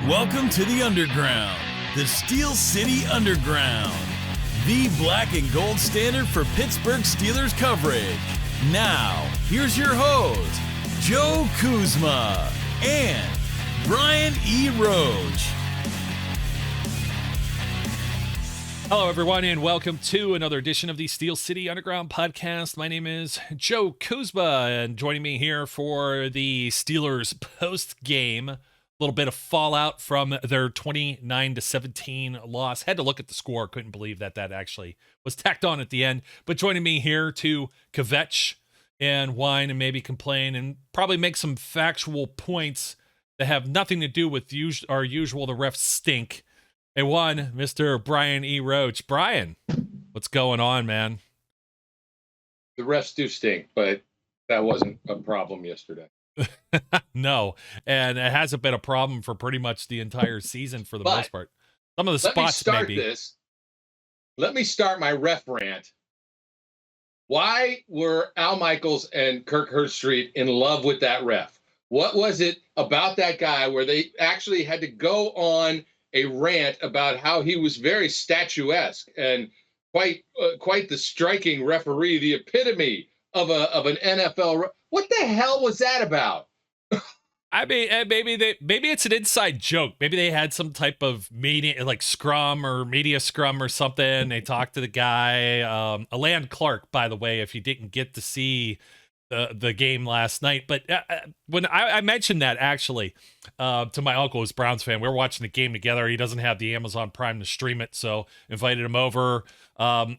Welcome to the Underground, the Steel City Underground, the black and gold standard for Pittsburgh Steelers coverage. Now, here's your host, Joe Kuzma and Brian E. Roach. Hello, everyone, and welcome to another edition of the Steel City Underground podcast. My name is Joe Kuzma, and joining me here for the Steelers post-game, a little bit of fallout from their 29-17 loss. Had to look at the score. Couldn't believe that actually was tacked on at the end. But joining me here to kvetch and whine and maybe complain and probably make some factual points that have nothing to do with our usual the refs stink. Mr. Brian E. Roach. Brian, what's going on, man? The refs do stink, but that wasn't a problem yesterday. No, and it hasn't been a problem for pretty much the entire season for the most part. Some of the spots maybe. Let me start my ref rant. Why were Al Michaels and Kirk Herbstreit in love with that ref? What was it about that guy where they actually had to go on a rant about how he was very statuesque and quite the striking referee, the epitome of an NFL. What the hell was that about? I mean, maybe it's an inside joke. Maybe they had some type of media, like scrum or media scrum or something. They talked to the guy, Alan Clark, by the way, if you didn't get to see the game last night. But when I mentioned that actually to my uncle, who's a Browns fan, we were watching the game together. He doesn't have the Amazon Prime to stream it, so invited him over.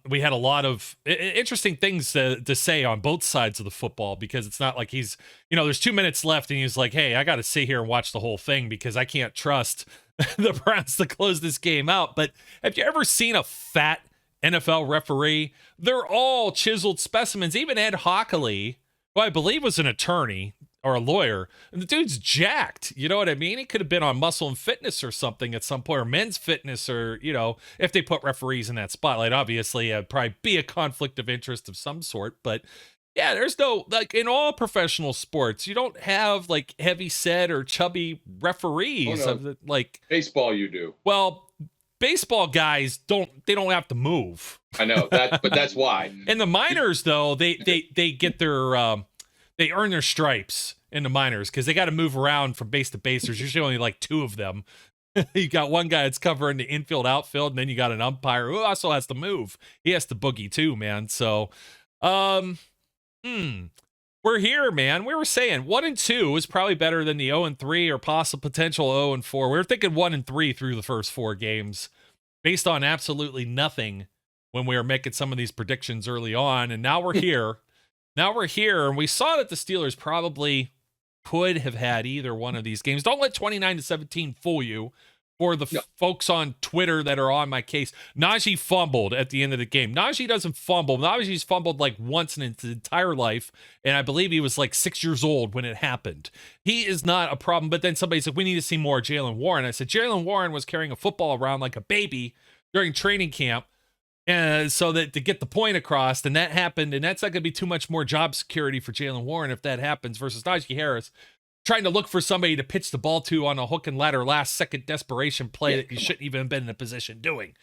We had a lot of interesting things to say on both sides of the football, because it's not like he's, there's 2 minutes left and he's like, hey, I got to sit here and watch the whole thing because I can't trust the Browns to close this game out. But have you ever seen a fat NFL referee? They're all chiseled specimens. Even Ed Hockley, who I believe was an attorney or a lawyer, and the dude's jacked. You know what I mean? He could have been on Muscle and Fitness or something at some point, or Men's Fitness, or, if they put referees in that spotlight, obviously it'd probably be a conflict of interest of some sort. But yeah, there's no, like in all professional sports, you don't have like heavy set or chubby referees. Oh, no. Like baseball, you do. Well, baseball guys don't have to move. I know that, but that's why. In the minors, though, they get their they earn their stripes in the minors because they got to move around from base to base. There's usually only like two of them. You got one guy that's covering the infield, outfield, and then you got an umpire who also has to move. He has to boogie too, man. So, we're here, man. We were saying 1-2 is probably better than the 0-3 or possible potential 0-4. We were thinking 1-3 through the first 4 games based on absolutely nothing when we were making some of these predictions early on. And now we're here. And we saw that the Steelers probably could have had either one of these games. Don't let 29-17 fool you. For the folks on Twitter that are on my case, Naji fumbled at the end of the game. Naji doesn't fumble. Naji's fumbled like once in his entire life, and I believe he was like 6 years old when it happened. He is not a problem. But then somebody said, we need to see more Jaylen Warren. I said, Jaylen Warren was carrying a football around like a baby during training camp, and so that to get the point across, and that happened, and that's not going to be too much more job security for Jaylen Warren if that happens versus Najee Harris trying to look for somebody to pitch the ball to on a hook and ladder last second desperation play that you shouldn't even have been in a position doing.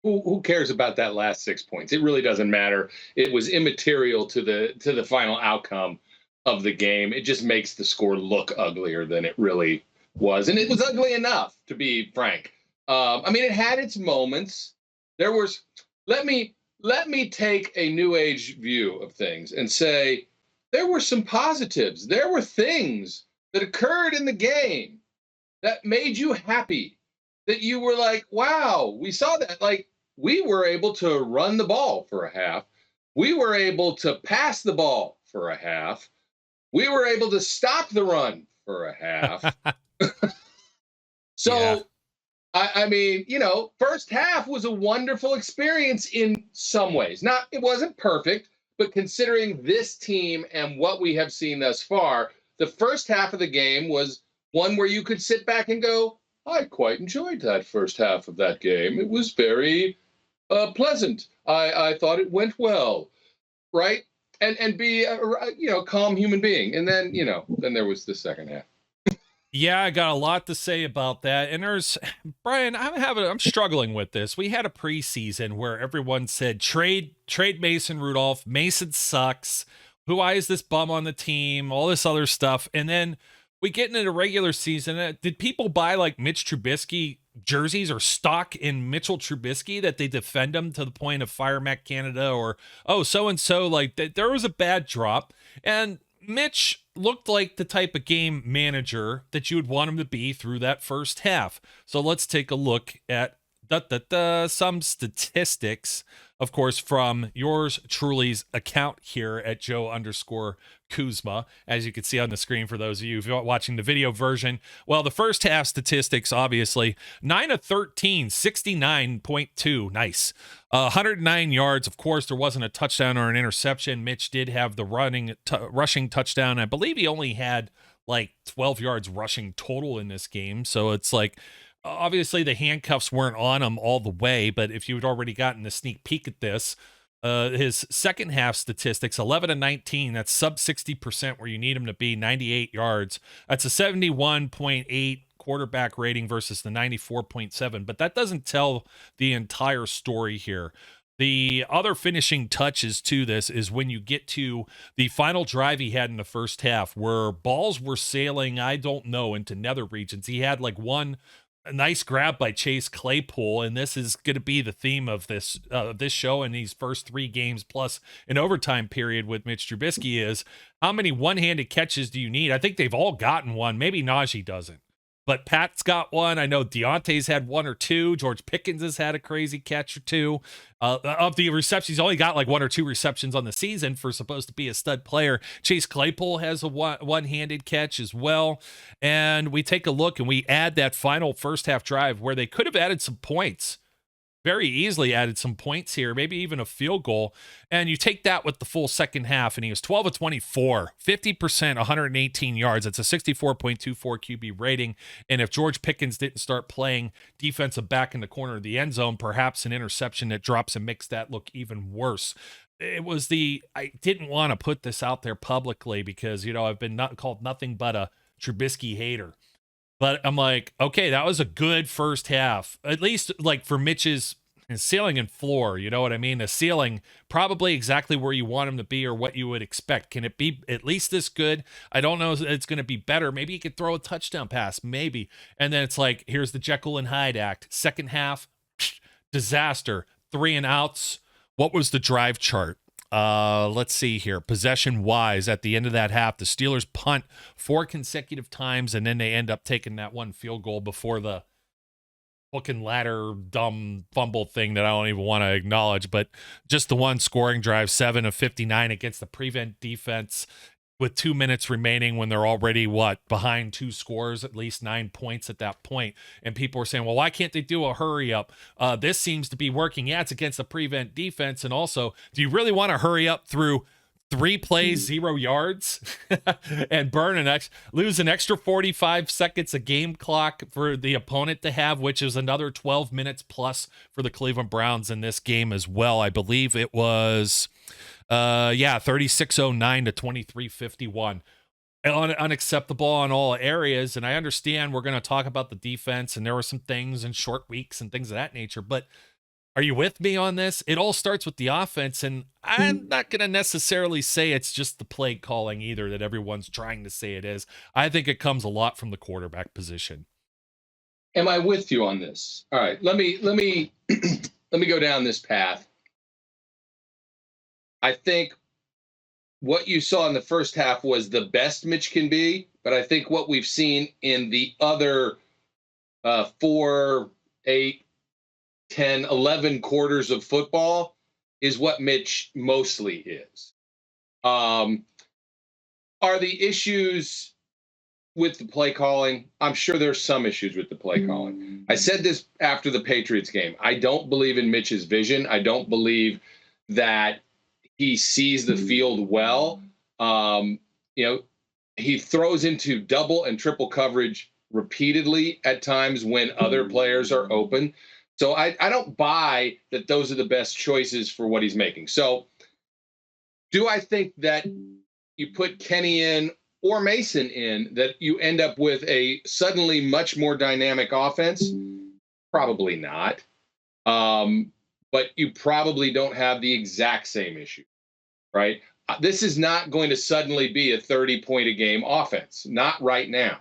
Who cares about that last 6 points? It really doesn't matter. It was immaterial to the final outcome of the game. It just makes the score look uglier than it really was, and it was ugly enough, to be frank. I mean, it had its moments. There was. Let me take a new age view of things and say there were some positives. There were things that occurred in the game that made you happy, that you were like, wow, we saw that. Like, we were able to run the ball for a half. We were able to pass the ball for a half. We were able to stop the run for a half. So, yeah. I mean, first half was a wonderful experience in some ways. It wasn't perfect, but considering this team and what we have seen thus far, the first half of the game was one where you could sit back and go, I quite enjoyed that first half of that game. It was very pleasant. I thought it went well, right? And be a calm human being. And then, then there was the second half. Yeah, I got a lot to say about that. And there's Brian, I'm struggling with this. We had a preseason where everyone said trade Mason Rudolph. Mason sucks. Why is this bum on the team? All this other stuff. And then we get into the regular season. Did people buy like Mitch Trubisky jerseys or stock in Mitchell Trubisky that they defend him to the point of fire Matt Canada or so and so? Like there was a bad drop. And Mitch looked like the type of game manager that you would want him to be through that first half. So let's take a look at some statistics, of course, from yours truly's account here at Joe_Kuzma, as you can see on the screen for those of you who are watching the video version. Well, the first half statistics, obviously, 9 of 13, 69.2. Nice. 109 yards. Of course, there wasn't a touchdown or an interception. Mitch did have the rushing touchdown. I believe he only had like 12 yards rushing total in this game. So it's like, obviously the handcuffs weren't on him all the way, but if you had already gotten a sneak peek at this, his second half statistics, 11 and 19, that's sub 60% where you need him to be, 98 yards. That's a 71.8 quarterback rating versus the 94.7, but that doesn't tell the entire story here. The other finishing touches to this is when you get to the final drive he had in the first half where balls were sailing, I don't know, into nether regions. He had like a nice grab by Chase Claypool, and this is going to be the theme of this show in these first 3 games plus an overtime period with Mitch Trubisky is how many one-handed catches do you need? I think they've all gotten one. Maybe Naji doesn't, but Pat's got one. I know Deontay's had 1 or 2. George Pickens has had a crazy catch or 2. Of the receptions, he's only got like 1 or 2 receptions on the season for supposed to be a stud player. Chase Claypool has a one-handed catch as well. And we take a look and we add that final first half drive where they could have added some points. Very easily added some points here, maybe even a field goal. And you take that with the full second half, and he was 12 of 24, 50%, 118 yards. That's a 64.24 QB rating. And if George Pickens didn't start playing defensive back in the corner of the end zone, perhaps an interception that drops and makes that look even worse. I didn't want to put this out there publicly because, I've been called nothing but a Trubisky hater. But I'm like, okay, that was a good first half, at least like for Mitch's ceiling and floor. You know what I mean? The ceiling, probably exactly where you want him to be or what you would expect. Can it be at least this good? I don't know if it's going to be better. Maybe he could throw a touchdown pass, maybe. And then it's like, here's the Jekyll and Hyde act. Second half, disaster, 3 and outs. What was the drive chart? Let's see here. Possession wise, at the end of that half, the Steelers punt 4 consecutive times, and then they end up taking that 1 field goal before the hook and ladder dumb fumble thing that I don't even want to acknowledge. But just the 1 scoring drive, 7 of 59 against the prevent defense with 2 minutes remaining when they're already behind 2 scores, at least 9 points at that point. And people are saying, well, why can't they do a hurry up? This seems to be working. Yeah, it's against the prevent defense. And also, do you really want to hurry up through 3 plays, 0 yards and lose an extra 45 seconds of game clock for the opponent to have, which is another 12 minutes plus for the Cleveland Browns in this game as well. I believe it was 36:09 to 23:51. Unacceptable on all areas. And I understand we're going to talk about the defense, and there were some things in short weeks and things of that nature. But are you with me on this? It all starts with the offense, and I'm not going to necessarily say it's just the play calling either that everyone's trying to say it is. I think it comes a lot from the quarterback position. Am I with you on this? All right, let me let me go down this path. I think what you saw in the first half was the best Mitch can be, but I think what we've seen in the other 4, 8, 10, 11 quarters of football is what Mitch mostly is. Are the issues with the play calling? I'm sure there's some issues with the play calling. I said this after the Patriots game. I don't believe in Mitch's vision. I don't believe that he sees the field well. He throws into double and triple coverage repeatedly at times when other players are open. So I don't buy that those are the best choices for what he's making. So do I think that you put Kenny in or Mason in, that you end up with a suddenly much more dynamic offense? Probably not. But you probably don't have the exact same issue, right? This is not going to suddenly be a 30-point a game offense, not right now.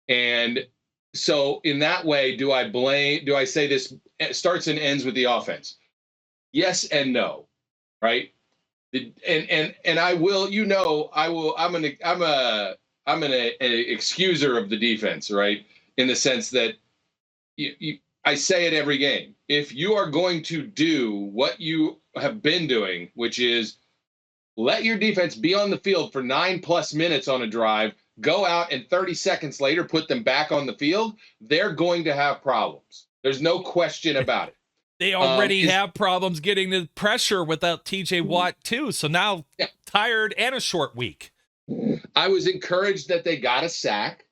And so in that way, do I say this starts and ends with the offense? Yes and no, right? And I will, I'm an excuser of the defense, right? In the sense that I say it every game. If you are going to do what you have been doing, which is let your defense be on the field for 9+ minutes on a drive, go out and 30 seconds later put them back on the field, they're going to have problems. There's no question about it. They already have problems getting the pressure without TJ Watt too. So now tired and a short week. I was encouraged that they got a sack.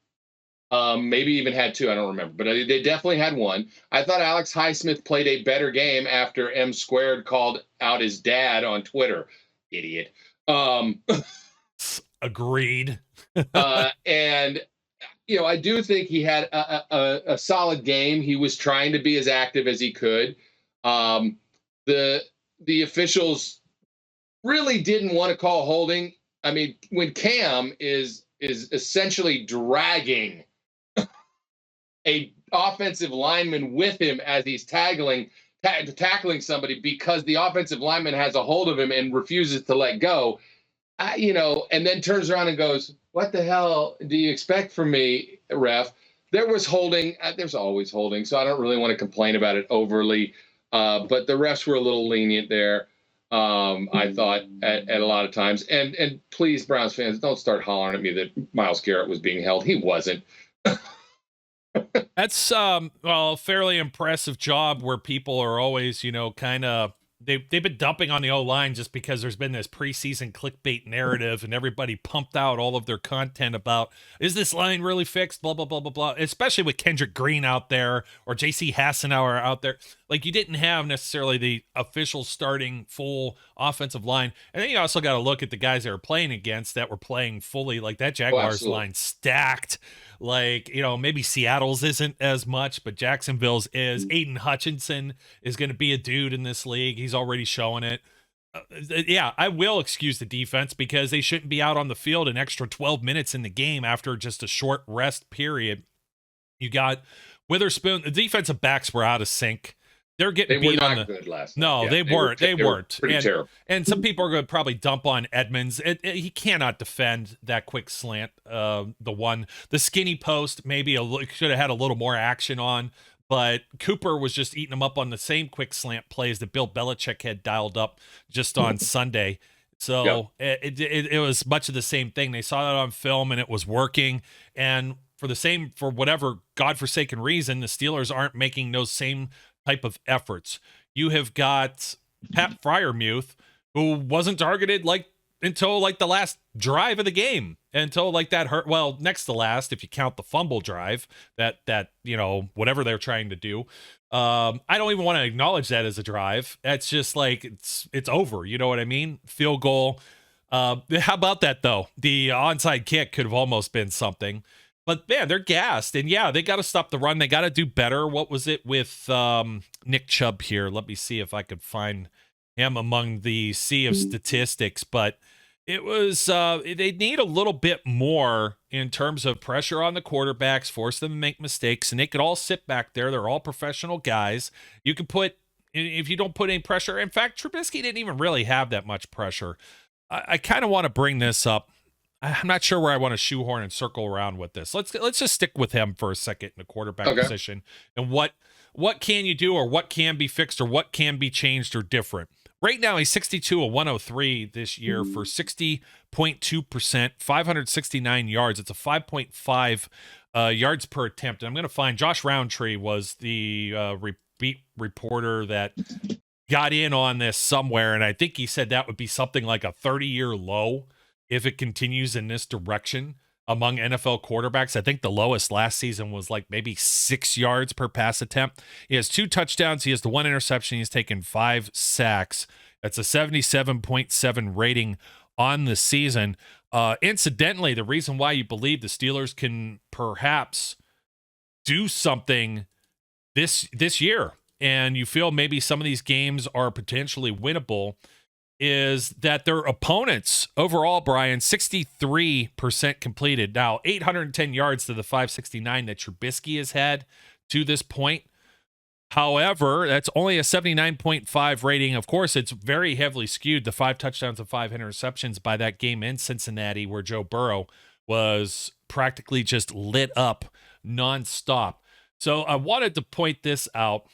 Maybe even had 2. I don't remember, but they definitely had 1. I thought Alex Highsmith played a better game after M Squared called out his dad on Twitter. Idiot. Agreed. And I do think he had a solid game. He was trying to be as active as he could. The officials really didn't want to call holding. I mean, when Cam is essentially dragging a offensive lineman with him as he's tackling somebody because the offensive lineman has a hold of him and refuses to let go, and then turns around and goes, "What the hell do you expect from me, ref?" There was holding. There's always holding, so I don't really want to complain about it overly. But the refs were a little lenient there, I thought, at a lot of times. And please, Browns fans, don't start hollering at me that Myles Garrett was being held. He wasn't. That's a fairly impressive job where people are always, kind of they've been dumping on the O-line just because there's been this preseason clickbait narrative and everybody pumped out all of their content about, is this line really fixed? Blah, blah, blah, blah, blah. Especially with Kendrick Green out there or JC Hassenauer out there. Like, you didn't have necessarily the official starting full offensive line. And then you also got to look at the guys they were playing against that were playing fully. Like, that Jaguars line stacked. Like, maybe Seattle's isn't as much, but Jacksonville's is. Aiden Hutchinson is going to be a dude in this league. He's already showing it. I will excuse the defense because they shouldn't be out on the field an extra 12 minutes in the game after just a short rest period. You got Witherspoon. The defensive backs were out of sync. They're getting beat on the good last night. No, they weren't. They weren't. Pretty terrible. And some people are going to probably dump on Edmonds. He cannot defend that quick slant. The skinny post maybe should have had a little more action on, but Cooper was just eating them up on the same quick slant plays that Bill Belichick had dialed up just on Sunday. So it was much of the same thing. They saw that on film and it was working. And for whatever godforsaken reason, the Steelers aren't making those same type of efforts. You have got Pat Freiermuth, who wasn't targeted until the last drive of the game, until that hurt. Well, next to last, if you count the fumble drive, that whatever they're trying to do. I don't even want to acknowledge that as a drive. That's just it's over. You know what I mean? Field goal. How about that though? The onside kick could have almost been something. But man, they're gassed, and they got to stop the run. They got to do better. What was it with Nick Chubb here? Let me see if I could find him among the sea of statistics. But it was they need a little bit more in terms of pressure on the quarterbacks, force them to make mistakes, and they could all sit back there. They're all professional guys. You can if you don't put any pressure. In fact, Trubisky didn't even really have that much pressure. I kind of want to bring this up. I'm not sure where I want to shoehorn and circle around with this. Let's just stick with him for a second in the quarterback position. And what can you do, or what can be fixed, or what can be changed or different? Right now, he's 62 of 103 this year for 60.2%, 569 yards. It's a 5.5 yards per attempt. And I'm going to find Josh Roundtree was the beat reporter that got in on this somewhere, and I think he said that would be something like a 30-year low if it continues in this direction among NFL quarterbacks. I think the lowest last season was maybe 6 yards per pass attempt. He has 2 touchdowns. He has the 1 interception. He's taken 5 sacks. That's a 77.7 rating on the season. Incidentally, the reason why you believe the Steelers can perhaps do something this year, and you feel maybe some of these games are potentially winnable, is that their opponents overall, Brian, 63% completed. Now, 810 yards to the 569 that Trubisky has had to this point. However, that's only a 79.5 rating. Of course, it's very heavily skewed, the 5 touchdowns and 5 interceptions, by that game in Cincinnati where Joe Burrow was practically just lit up nonstop. So I wanted to point this out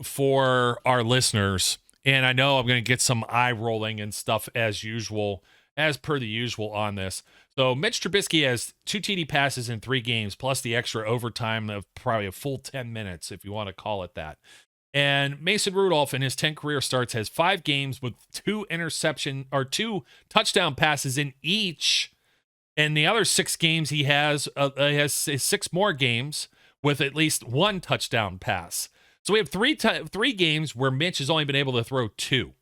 for our listeners, and I know I'm going to get some eye rolling and stuff as usual, as per the usual on this. So Mitch Trubisky has 2 TD passes in 3 games, plus the extra overtime of probably a full 10 minutes, if you want to call it that. And Mason Rudolph, in his 10 career starts, has 5 games with 2 touchdown passes in each. And the other 6 games he has 6 more games with at least 1 touchdown pass. So we have 3 games where Mitch has only been able to throw 2.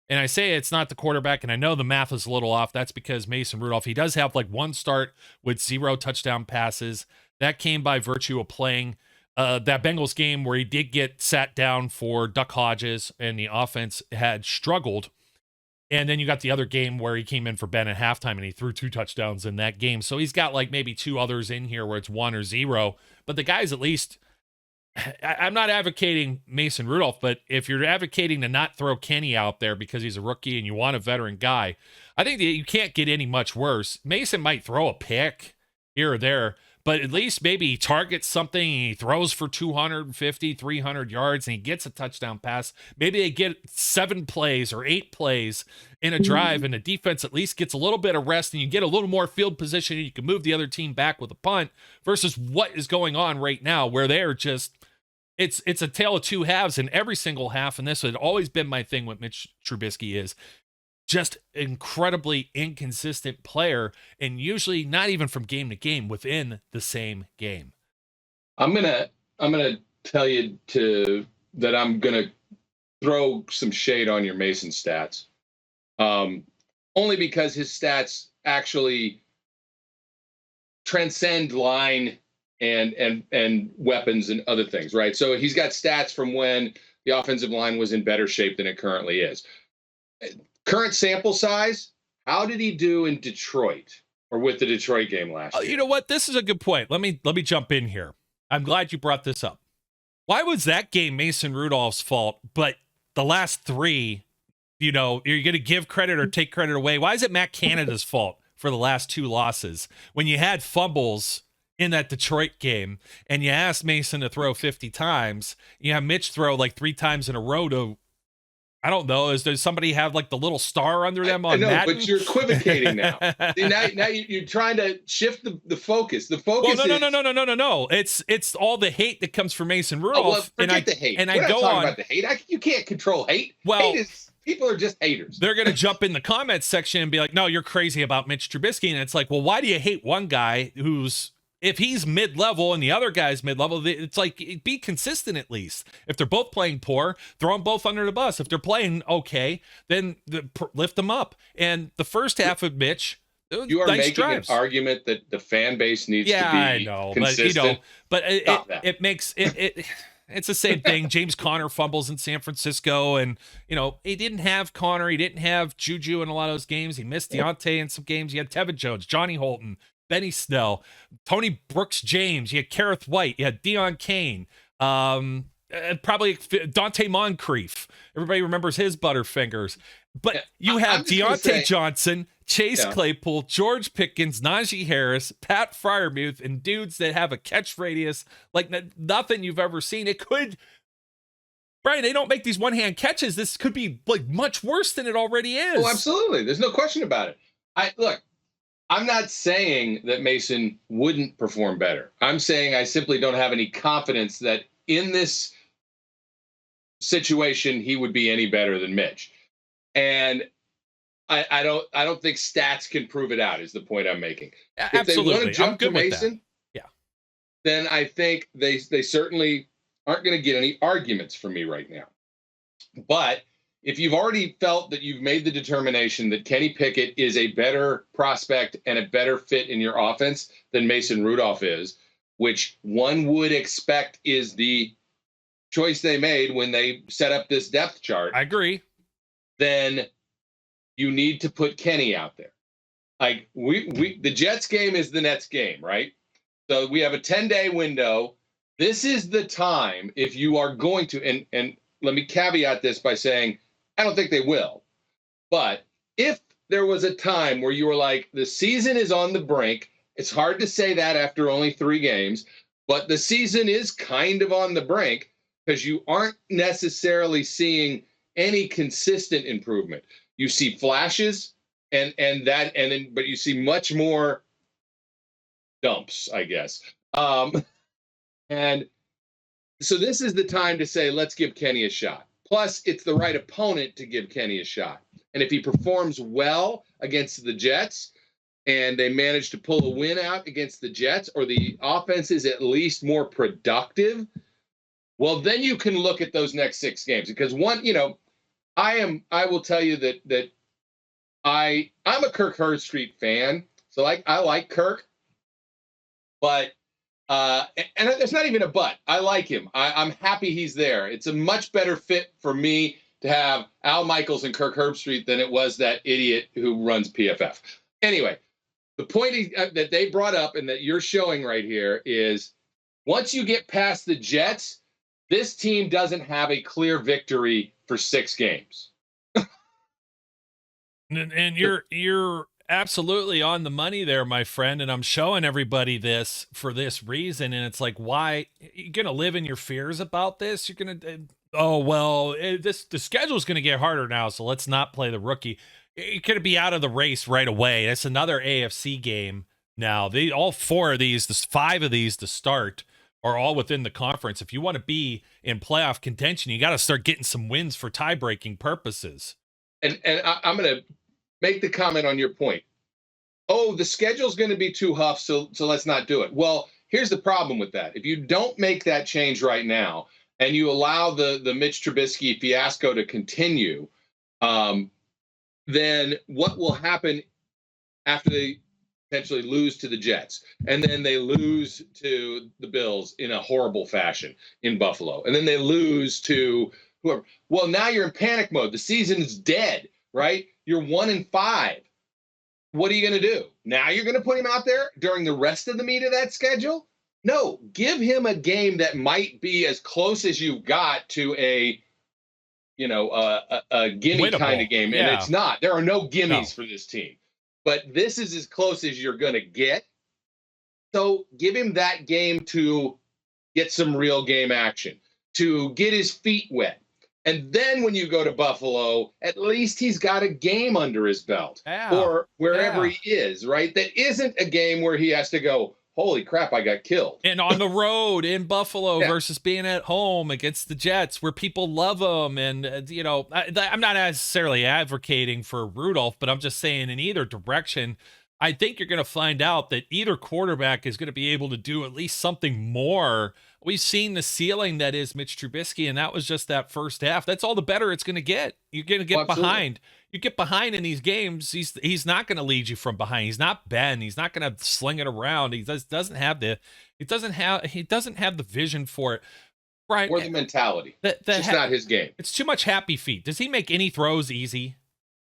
And I say it's not the quarterback, and I know the math is a little off. That's because Mason Rudolph, he does have like 1 start with 0 touchdown passes. That came by virtue of playing that Bengals game where he did get sat down for Duck Hodges, and the offense had struggled. And then you got the other game where he came in for Ben at halftime, and he threw 2 touchdowns in that game. So he's got like maybe 2 others in here where it's 1 or 0. But the guy's at least... I'm not advocating Mason Rudolph, but if you're advocating to not throw Kenny out there because he's a rookie and you want a veteran guy, I think that you can't get any much worse. Mason might throw a pick here or there, but at least maybe he targets something and he throws for 250, 300 yards and he gets a touchdown pass. Maybe they get 7 plays or 8 plays in a drive and the defense at least gets a little bit of rest and you get a little more field position and you can move the other team back with a punt versus what is going on right now where they're just... It's a tale of 2 halves in every single half, and this had always been my thing with Mitch Trubisky is just incredibly inconsistent player, and usually not even from game to game within the same game. I'm gonna tell you that I'm gonna throw some shade on your Mason stats, only because his stats actually transcend line and weapons and other things, right? So he's got stats from when the offensive line was in better shape than it currently is. Current sample size, how did he do in Detroit or with the Detroit game last year? You know what? This is a good point. Let me jump in here. I'm glad you brought this up. Why was that game Mason Rudolph's fault, but the last 3, you know, you're going to give credit or take credit away? Why is it Matt Canada's fault for the last 2 losses when you had fumbles in that Detroit game, and you asked Mason to throw 50 times, you have Mitch throw like 3 times in a row to, I don't know, does somebody have like the little star under them on Madden? But you're equivocating now. See, now you're trying to shift the focus. The focus no. It's all the hate that comes from Mason Rudolph. Forget the hate. And We're I not go talking on. about the hate. You can't control hate. Well, hate is, people are just haters. They're going to jump in the comments section and be like, no, you're crazy about Mitch Trubisky. And it's like, well, why do you hate one guy who's, if he's mid-level and the other guy's mid-level, it's like, be consistent at least. If they're both playing poor, throw them both under the bus. If they're playing okay, then lift them up. And the first half of Mitch, you are making an argument that the fan base needs to be I know, consistent. But it makes it it's the same thing. James Conner fumbles in San Francisco, and he didn't have Conner, he didn't have Juju in a lot of those games. He missed Deontay in some games. He had Tevin Jones, Johnny Holton, Benny Snell, Tony Brooks James. You had Kareth White. You had Deion Kane. Probably Dante Moncrief. Everybody remembers his Butterfingers. But you have Deontay Johnson, Chase Claypool, George Pickens, Najee Harris, Pat Freiermuth, and dudes that have a catch radius like nothing you've ever seen. It could... Brian, they don't make these one-hand catches. This could be like much worse than it already is. Oh, absolutely. There's no question about it. I'm not saying that Mason wouldn't perform better. I'm saying I simply don't have any confidence that in this situation he would be any better than Mitch. And I don't think stats can prove it out, is the point I'm making. Absolutely. If they want to jump to Mason, then I think they certainly aren't going to get any arguments from me right now. But if you've already felt that you've made the determination that Kenny Pickett is a better prospect and a better fit in your offense than Mason Rudolph is, which one would expect is the choice they made when they set up this depth chart. I agree. Then you need to put Kenny out there. Like the Jets game is the Nets game, right? So we have a 10-day window. This is the time if you are going to, and let me caveat this by saying, I don't think they will. But if there was a time where you were like, the season is on the brink, it's hard to say that after only 3 games, but the season is kind of on the brink because you aren't necessarily seeing any consistent improvement. You see flashes but you see much more dumps, I guess. And so this is the time to say, let's give Kenny a shot. Plus, it's the right opponent to give Kenny a shot. And if he performs well against the Jets and they manage to pull a win out against the Jets, or the offense is at least more productive, well, then you can look at those next 6 games. Because I will tell you that I'm a Kirk Herbstreit fan. So I like Kirk, but and there's not even a but. I like him. I'm happy he's there. It's a much better fit for me to have Al Michaels and Kirk Herbstreit than it was that idiot who runs PFF. Anyway, the point that they brought up and that you're showing right here is once you get past the Jets, this team doesn't have a clear victory for 6 games. And you're absolutely on the money there, my friend. And I'm showing everybody this for this reason. And it's like, why you're going to live in your fears about this? You're going to, the schedule's going to get harder now. So let's not play the rookie. You're going to be out of the race right away. It's another AFC game now. All 4 of these, 5 of these to start are all within the conference. If you want to be in playoff contention, you got to start getting some wins for tie-breaking purposes. And I'm going to make the comment on your point. Oh, the schedule's going to be too tough, so let's not do it. Well, here's the problem with that. If you don't make that change right now and you allow the Mitch Trubisky fiasco to continue, then what will happen after they potentially lose to the Jets, and then they lose to the Bills in a horrible fashion in Buffalo, and then they lose to whoever? Well, now you're in panic mode. The season is dead, right? You're 1-5. What are you going to do? Now you're going to put him out there during the rest of the meat of that schedule? No, give him a game that might be as close as you've got to a gimme Winnable. kind of game. And it's not. There are no gimmies for this team. But this is as close as you're going to get. So give him that game to get some real game action, to get his feet wet. And then when you go to Buffalo, at least he's got a game under his belt or wherever he is, right? That isn't a game where he has to go, holy crap, I got killed. And on the road in Buffalo versus being at home against the Jets where people love them. And, I'm not necessarily advocating for Rudolph, but I'm just saying in either direction, I think you're going to find out that either quarterback is going to be able to do at least something more. We've seen the ceiling that is Mitch Trubisky, and that was just that first half. That's all the better it's going to get. You're going to get behind. You get behind in these games. He's not going to lead you from behind. He's not Ben. He's not going to sling it around. He doesn't have the vision for it. Right. Or the mentality. It's not his game. It's too much happy feet. Does he make any throws easy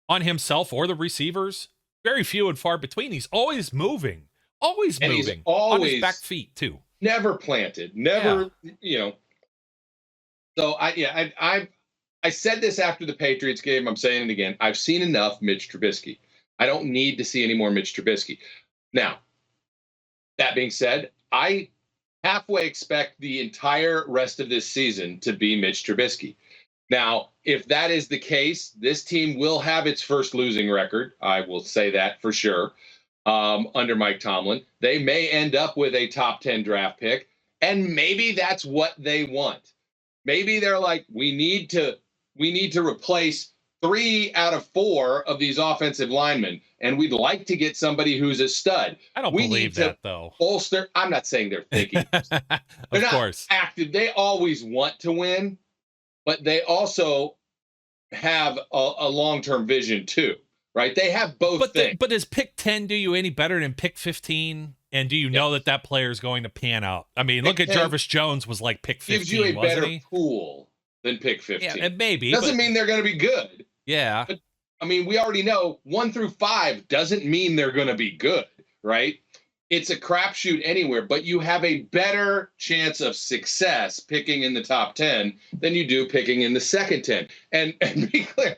on himself or the receivers? Very few and far between. He's always moving. Always and moving. He's always on his back feet too. Never planted. Never, So I said this after the Patriots game. I'm saying it again. I've seen enough Mitch Trubisky. I don't need to see any more Mitch Trubisky. Now, that being said, I halfway expect the entire rest of this season to be Mitch Trubisky. Now, if that is the case, this team will have its first losing record. I will say that for sure. Under Mike Tomlin, they may end up with a top 10 draft pick, and maybe that's what they want. Maybe they're like, we need to replace 3 out of 4 of these offensive linemen, and we'd like to get somebody who's a stud. I don't believe that, though. Bolster. I'm not saying they're thinking. They're of course. not active. They always want to win, but they also have a long-term vision too, right? They have both things. But does pick 10 do you any better than pick 15? And do you know that player is going to pan out? I mean, look at Jarvis Jones was like pick 15, gives you a better he? pool than pick 15. Yeah, maybe. Doesn't mean they're going to be good. Yeah. But, I mean, we already know 1 through 5 doesn't mean they're going to be good, right? It's a crapshoot anywhere, but you have a better chance of success picking in the top 10 than you do picking in the second 10. And be clear,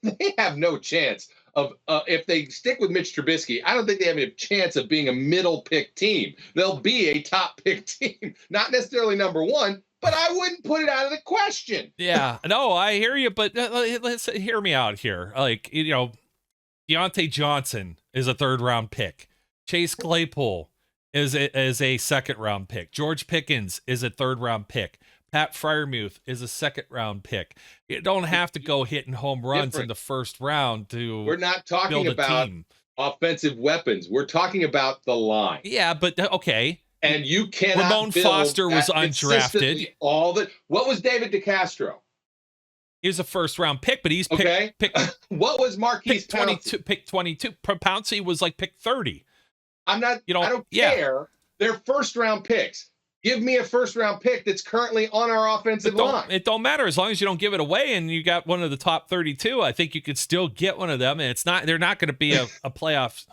they have no chance of, if they stick with Mitch Trubisky, I don't think they have a chance of being a middle pick team. They'll be a top pick team, not necessarily number 1, but I wouldn't put it out of the question. Yeah, no, I hear you, but let's hear me out here. Like, Deontay Johnson is a 3rd-round pick. Chase Claypool is a 2nd-round pick. George Pickens is a 3rd-round pick. Pat Freiermuth is a 2nd-round pick. You don't have to go hitting home runs in the 1st round to. We're not talking about offensive weapons. We're talking about the line. Yeah, but okay. And you cannot. Ramon Foster was undrafted. What was David DeCastro? He was a 1st-round pick, but he's pick what was Marquise pick 22? Pick 22. Pouncey was like pick 30. I'm not. I don't care. They're 1st-round picks. Give me a 1st-round pick that's currently on our offensive line. It don't matter as long as you don't give it away, and you got one of the top 32. I think you could still get one of them, and it's not. They're not going to be a playoff.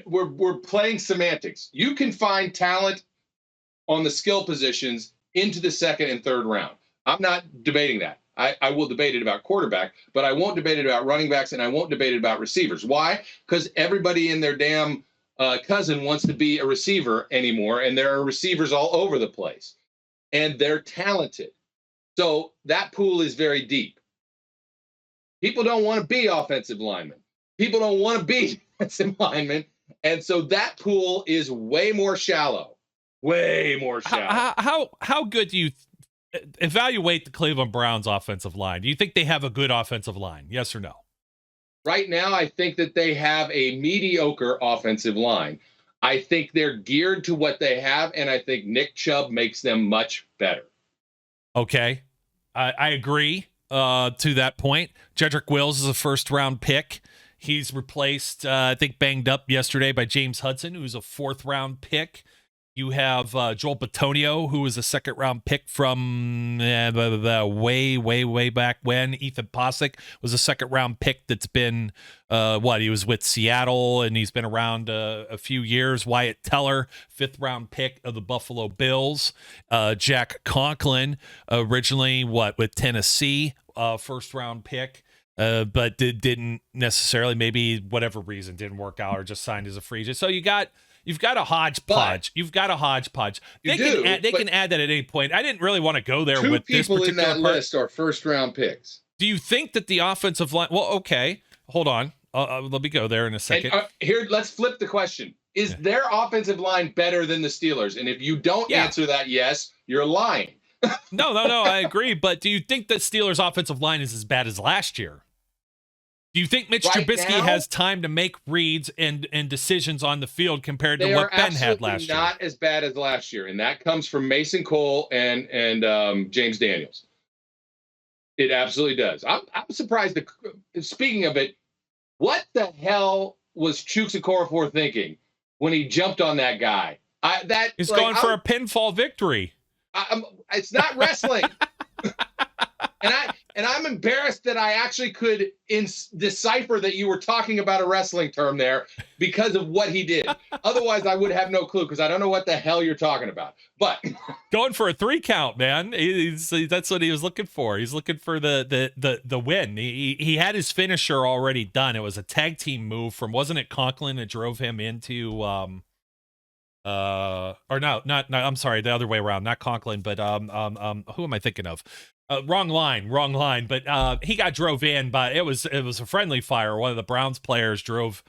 We're playing semantics. You can find talent on the skill positions into the 2nd and 3rd round. I'm not debating that. I will debate it about quarterback, but I won't debate it about running backs, and I won't debate it about receivers. Why? Because everybody in their damn cousin wants to be a receiver anymore, and there are receivers all over the place, and they're talented. So that pool is very deep. People don't want to be offensive linemen. People don't want to be defensive linemen, and so that pool is way more shallow. Way more shallow. How good do you evaluate the Cleveland Browns offensive line? Do you think they have a good offensive line? Yes or no? Right now, I think that they have a mediocre offensive line. I think they're geared to what they have, and I think Nick Chubb makes them much better. Okay. I agree to that point. Jedrick Wills is a 1st-round pick. He's replaced, I think, banged up yesterday by James Hudson, who's a 4th-round pick. You have Joel Bitonio, who was a 2nd-round pick from way back when. Ethan Posick was a 2nd-round pick that's been, he was with Seattle, and he's been around a few years. Wyatt Teller, 5th-round pick of the Buffalo Bills. Jack Conklin, originally, with Tennessee, 1st-round pick. But didn't necessarily, maybe whatever reason, didn't work out or just signed as a free agent. So you've got a hodgepodge. You've got a hodgepodge. They can add that at any point. I didn't really want to go there with this particular people in that list are 1st-round picks. Do you think that the offensive line? Well, okay, hold on. Let me go there in a second. And, here, let's flip the question. Is their offensive line better than the Steelers? And if you don't answer that yes, you're lying. No, I agree. But do you think that Steelers' offensive line is as bad as last year? Do you think Mitch Trubisky has time to make reads and decisions on the field compared to what Ben had last year? Not as bad as last year, and that comes from Mason Cole and James Daniels. It absolutely does. I'm surprised. Speaking of it, what the hell was Chuks Okorafor thinking when he jumped on that guy? He's going for a pinfall victory. It's not wrestling. And I'm embarrassed that I actually could decipher that you were talking about a wrestling term there because of what he did. Otherwise, I would have no clue because I don't know what the hell you're talking about. But going for a 3 count, man. That's what he was looking for. He's looking for the win. He had his finisher already done. It was a tag team move from, wasn't it Conklin that drove him into I'm sorry, the other way around, not Conklin, but who am I thinking of? Wrong line. But he got drove in, but it was a friendly fire. One of the Browns players drove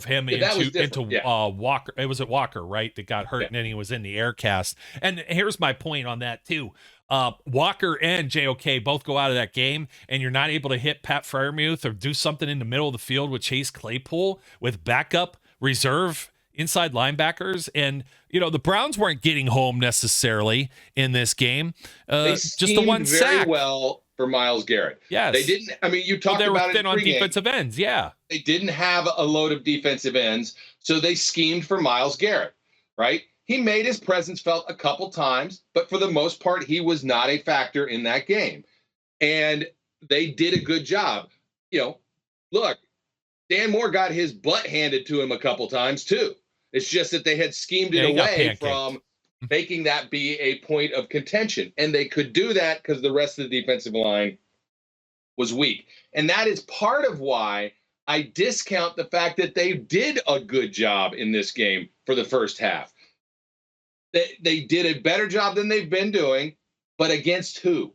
him into Walker. It was at Walker, right? That got hurt, and then he was in the air cast. And here's my point on that too. Walker and JOK both go out of that game, and you're not able to hit Pat Freiermuth or do something in the middle of the field with Chase Claypool with backup reserve inside linebackers. And the Browns weren't getting home necessarily in this game. They just the one very sack. Well for Myles Garrett. Yes. They didn't. I mean, you talked they were about thin it on defensive ends. Yeah. They didn't have a load of defensive ends, so they schemed for Myles Garrett, right? He made his presence felt a couple times, but for the most part, he was not a factor in that game. And they did a good job. Look, Dan Moore got his butt handed to him a couple times too. It's just that they had schemed it away from making that be a point of contention. And they could do that because the rest of the defensive line was weak. And that is part of why I discount the fact that they did a good job in this game for the first half. They did a better job than they've been doing, but against who?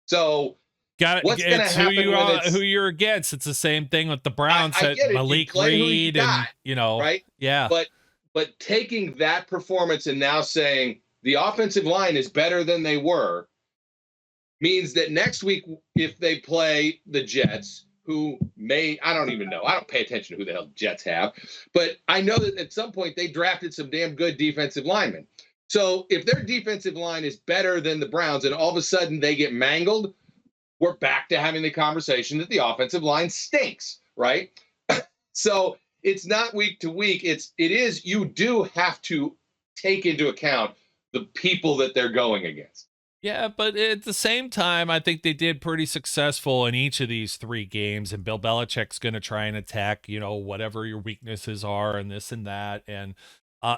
So what's going to happen who you're against? It's the same thing with the Browns. I get it. Malik Reed and right? Yeah. But taking that performance and now saying the offensive line is better than they were means that next week, if they play the Jets, who I don't even know. I don't pay attention to who the hell the Jets have, but I know that at some point they drafted some damn good defensive linemen. So if their defensive line is better than the Browns and all of a sudden they get mangled, we're back to having the conversation that the offensive line stinks, right? So it's not week to week. You do have to take into account the people that they're going against. Yeah, but at the same time, I think they did pretty successful in each of these 3 games, and Bill Belichick's going to try and attack, whatever your weaknesses are and this and that. And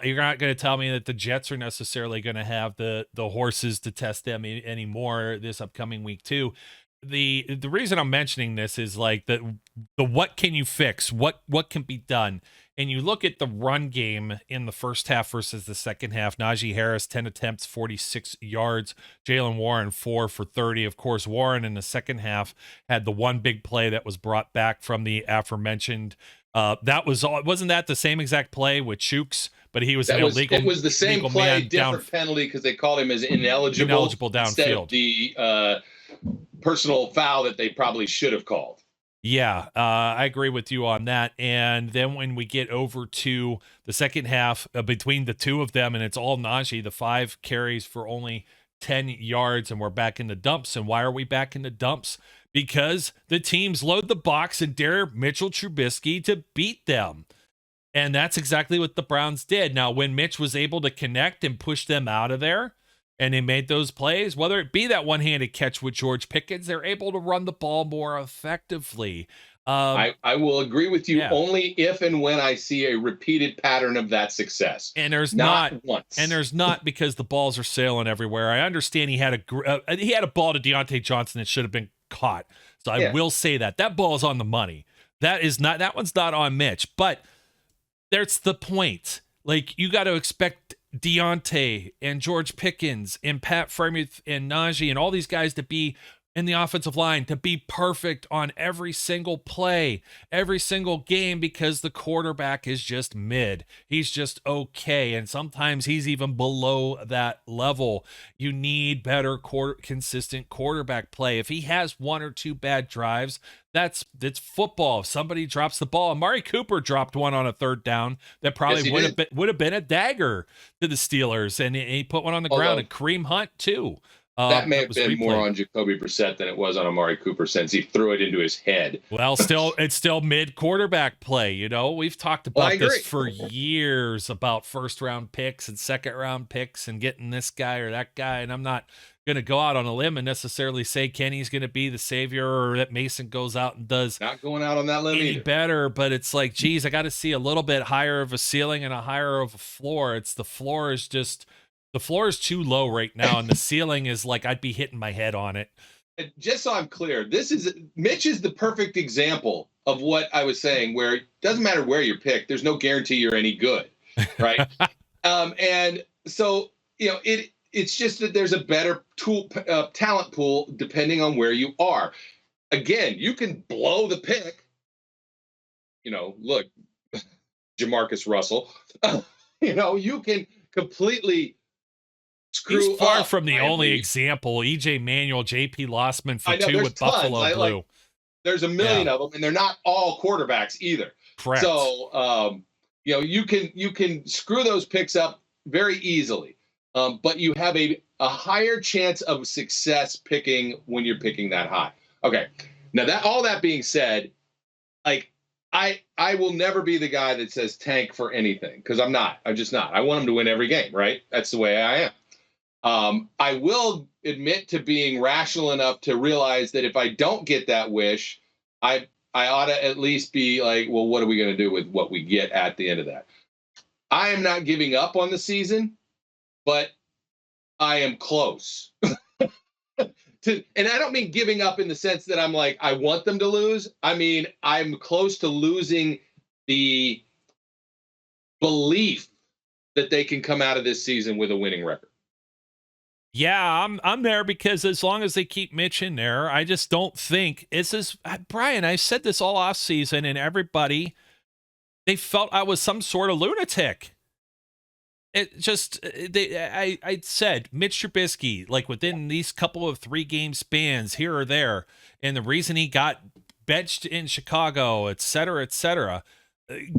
you're not going to tell me that the Jets are necessarily going to have the horses to test them anymore this upcoming week too. The reason I'm mentioning this is like the what can you fix? What can be done? And you look at the run game in the first half versus the second half. Naji Harris, 10 attempts, 46 yards. Jalen Warren, 4 for 30. Of course, Warren in the second half had the one big play that was brought back from the aforementioned. Wasn't that the same exact play with Chooks? But he was illegal. It was the same play, different penalty because they called him as ineligible downfield. Instead of the personal foul that they probably should have called. Yeah, I agree with you on that. And then when we get over to the second half between the two of them, and it's all Naji, the 5 carries for only 10 yards, and we're back in the dumps. And why are we back in the dumps? Because the teams load the box and dare Mitchell Trubisky to beat them. And that's exactly what the Browns did. Now, when Mitch was able to connect and push them out of there, and they made those plays, whether it be that one-handed catch with George Pickens, they're able to run the ball more effectively. I will agree with you only if and when I see a repeated pattern of that success. And there's not once. And there's not because the balls are sailing everywhere. I understand he had a ball to Deontay Johnson that should have been caught. So I will say that ball is on the money. That one's not on Mitch, but that's the point. Like, you got to expect Deontay and George Pickens and Pat Freiermuth and Naji and all these guys to be in the offensive line, to be perfect on every single play, every single game, because the quarterback is just mid. He's just okay. And sometimes he's even below that level. You need better consistent quarterback play. If he has 1 or 2 bad drives, it's football. If somebody drops the ball, Amari Cooper dropped one on a 3rd down that probably would have been a dagger to the Steelers, and he put one on the ground. And Kareem Hunt too. That may have been more on Jacoby Brissett than it was on Amari Cooper, since he threw it into his head. Well, it's still mid quarterback play. We've talked about this for years about 1st-round picks and 2nd-round picks and getting this guy or that guy. And I'm not going to go out on a limb and necessarily say Kenny's going to be the savior, or that Mason goes out and does not going out on that limb any better. But it's like, geez, I got to see a little bit higher of a ceiling and a higher of a floor. The floor is too low right now, and the ceiling is like I'd be hitting my head on it. And just so I'm clear, Mitch is the perfect example of what I was saying, where it doesn't matter where you're picked. There's no guarantee you're any good, right? And so, it's just that there's a better talent pool depending on where you are. Again, you can blow the pick. Look, Jamarcus Russell. You can completely screw He's far up, from the only example. EJ Manuel, JP Lossman for 2 with tons. Buffalo Blue. There's a million of them, and they're not all quarterbacks either. Correct. So, you can screw those picks up very easily. but you have a higher chance of success picking when you're picking that high. Okay. Now that all that being said, like I will never be the guy that says tank for anything because I'm not. I'm just not. I want them to win every game, right? That's the way I am. I will admit to being rational enough to realize that if I don't get that wish, I ought to at least be like, well, what are we going to do with what we get at the end of that? I am not giving up on the season, but I am close. And I don't mean giving up in the sense that I'm like, I want them to lose. I mean, I'm close to losing the belief that they can come out of this season with a winning record. Yeah, I'm there because as long as they keep Mitch in there, I just don't think Brian, I said this all off season and everybody, they felt I was some sort of lunatic. I said Mitch Trubisky, like within these couple of 3-game spans here or there, and the reason he got benched in Chicago, et cetera,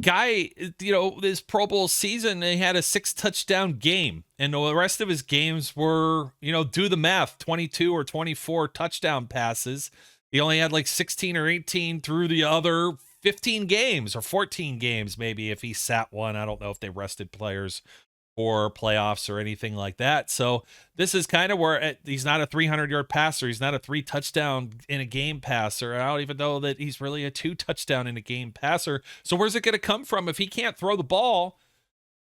guy, this Pro Bowl season, he had a 6-touchdown game, and the rest of his games were, do the math, 22 or 24 touchdown passes. He only had like 16 or 18 through the other 15 games or 14 games, maybe if he sat one. I don't know if they rested players or playoffs or anything like that. So this is kind of where he's not a 300-yard passer. He's not a 3-touchdown in a game passer. I don't even know that he's really a 2-touchdown in a game passer. So where's it going to come from? If he can't throw the ball,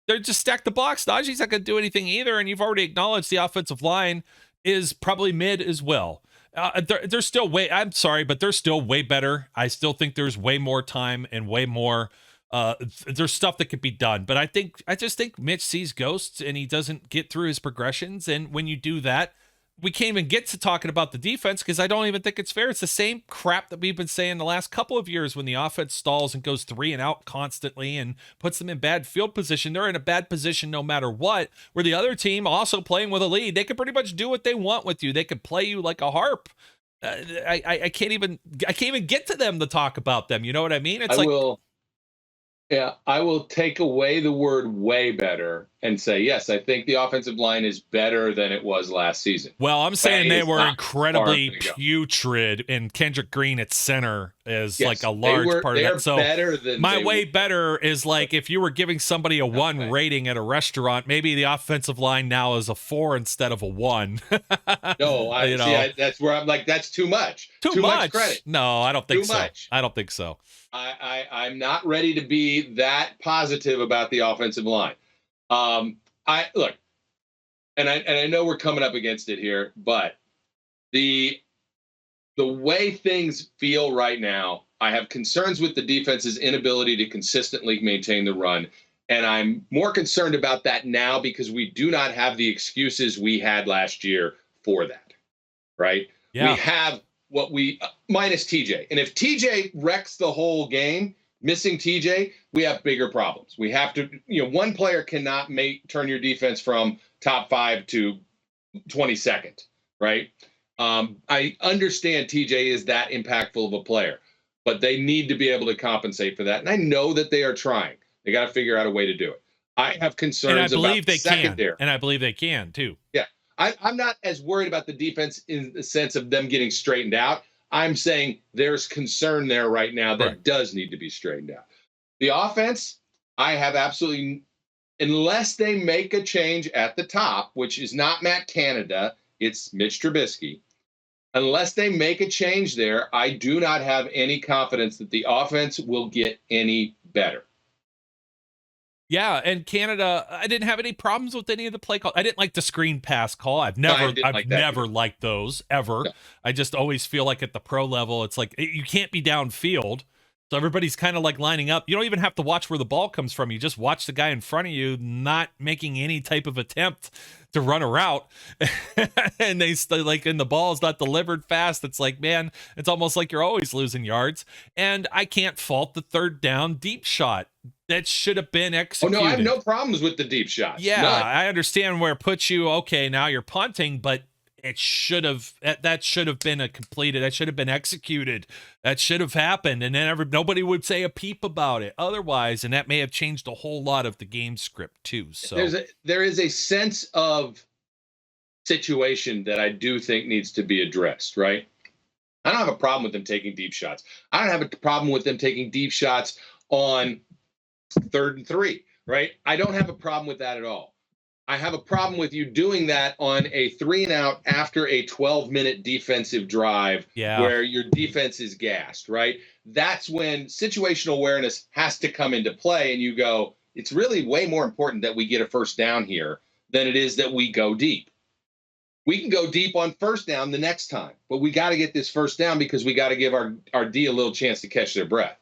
they're just stack the box. Naji's not going to do anything either. And you've already acknowledged the offensive line is probably mid as well. They're still I'm sorry, but they're still way better. I still think there's way more time and way more there's stuff that could be done, but I just think Mitch sees ghosts and he doesn't get through his progressions. And when you do that, we can't even get to talking about the defense because I don't even think it's fair. It's the same crap that we've been saying the last couple of years when the offense stalls and goes 3 and out constantly and puts them in bad field position. They're in a bad position no matter what, where the other team also playing with a lead, they can pretty much do what they want with you. They could play you like a harp. I can't even get to them to talk about them. You know what I mean? I will take away the word way better and say, yes, I think the offensive line is better than it was last season. Well, I'm saying they were incredibly putrid, and Kendrick Green at center is like a large part of that. So better than my way better is like if you were giving somebody a 1 rating at a restaurant, maybe the offensive line now is a 4 instead of a 1. No, that's where I'm like, that's too much. Too much credit. No, I don't think too so. Much. I don't think so. I'm not ready to be that positive about the offensive line. I know we're coming up against it here, but the way things feel right now, I have concerns with the defense's inability to consistently maintain the run. And I'm more concerned about that now because we do not have the excuses we had last year for that, right? Yeah. We have minus TJ. And if TJ wrecks the whole game, missing TJ, we have bigger problems. We have to, one player cannot turn your defense from top 5 to 22nd, right? I understand TJ is that impactful of a player, but they need to be able to compensate for that. And I know that they are trying. They got to figure out a way to do it. I have concerns about the secondary. And I believe they can too. Yeah. I'm not as worried about the defense in the sense of them getting straightened out. I'm saying there's concern there right now that does need to be straightened out. The offense, I have absolutely, unless they make a change at the top, which is not Matt Canada, it's Mitch Trubisky. Unless they make a change there, I do not have any confidence that the offense will get any better. Yeah, and Canada, I didn't have any problems with any of the play calls. I didn't like the screen pass call. I've never liked those ever. No. I just always feel like at the pro level, it's like you can't be downfield. So everybody's kind of like lining up. You don't even have to watch where the ball comes from. You just watch the guy in front of you not making any type of attempt to run a route. And and the ball is not delivered fast. It's like, man, it's almost like you're always losing yards. And I can't fault the 3rd down deep shot. That should have been executed. Oh, no, I have no problems with the deep shots. Yeah, none. I understand where it puts you. Okay, now you're punting, but it should have been that should have been executed. That should have happened. And then nobody would say a peep about it otherwise. And that may have changed a whole lot of the game script too. So there is a sense of situation that I do think needs to be addressed, right? I don't have a problem with them taking deep shots. I don't have a problem with them taking deep shots on 3rd and 3, right? I don't have a problem with that at all. I have a problem with you doing that on a 3-and-out after a 12-minute defensive drive where your defense is gassed, right? That's when situational awareness has to come into play, and you go, it's really way more important that we get a first down here than it is that we go deep. We can go deep on first down the next time, but we got to get this first down because we got to give our D a little chance to catch their breath.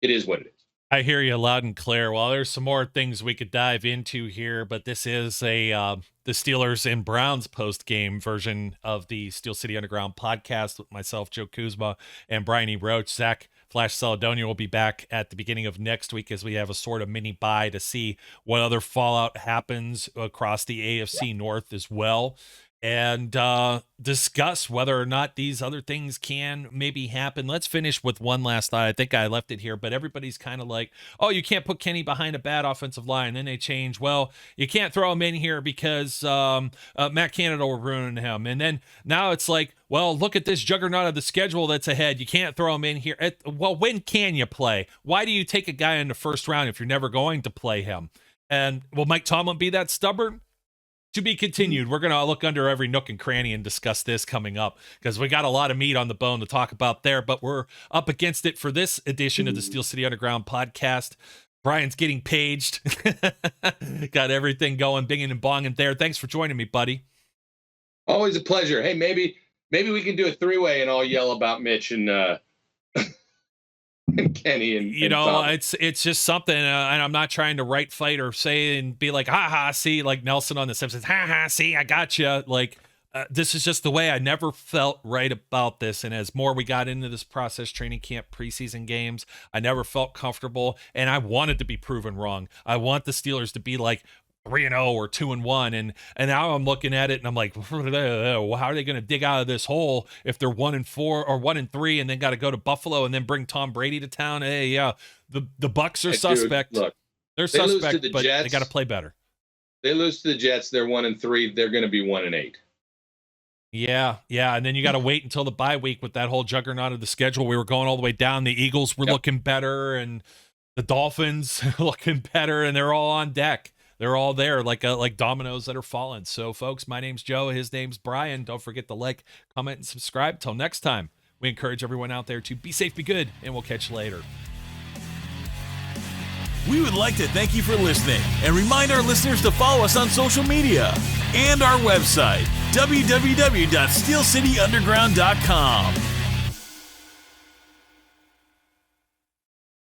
It is what it is. I hear you loud and clear. Well, there's some more things we could dive into here, but this is the Steelers and Browns post-game version of the Steel City Underground podcast with myself, Joe Kuzma, and Brian E. Roach. Zach Flash Saladonia will be back at the beginning of next week as we have a sort of mini bye to see what other fallout happens across the AFC North as well, and discuss whether or not these other things can maybe happen. Let's finish with one last thought. I think I left it here, but everybody's kind of like, oh, you can't put Kenny behind a bad offensive line. Then they change. Well, you can't throw him in here because Matt Canada will ruin him. And then now it's like, well, look at this juggernaut of the schedule that's ahead. You can't throw him in here. Well, when can you play? Why do you take a guy in the first round if you're never going to play him? And will Mike Tomlin be that stubborn? To be continued. We're going to look under every nook and cranny and discuss this coming up because we got a lot of meat on the bone to talk about there, but we're up against it for this edition of the Steel City Underground podcast. Brian's getting paged. Got everything going, binging and bonging there. Thanks for joining me, buddy. Always a pleasure. Hey, maybe we can do a 3-way and I'll yell about Mitch and Kenny and Tomlin. It's just something, and I'm not trying to right fight or say and be like, ha ha, see, like Nelson on The Simpsons, ha ha, see, I got you. Like, this is just the way. I never felt right about this, and as more we got into this process, training camp, preseason games, I never felt comfortable, and I wanted to be proven wrong. I want the Steelers to be like 3-0 or 2-1, and now I'm looking at it and I'm like, how are they going to dig out of this hole if they're 1-4 or 1-3 and then got to go to Buffalo and then bring Tom Brady to town? Hey, yeah, the Bucks are suspect. Dude, look, they're suspect, but Jets, they got to play better. They lose to the Jets, they're 1-3. They're going to be 1-8. Yeah, and then you got to wait until the bye week with that whole juggernaut of the schedule. We were going all the way down. The Eagles were looking better, and the Dolphins looking better, and they're all on deck. They're all there like dominoes that are falling. So, folks, my name's Joe. His name's Brian. Don't forget to like, comment, and subscribe. Till next time, we encourage everyone out there to be safe, be good, and we'll catch you later. We would like to thank you for listening and remind our listeners to follow us on social media and our website, www.steelcityunderground.com.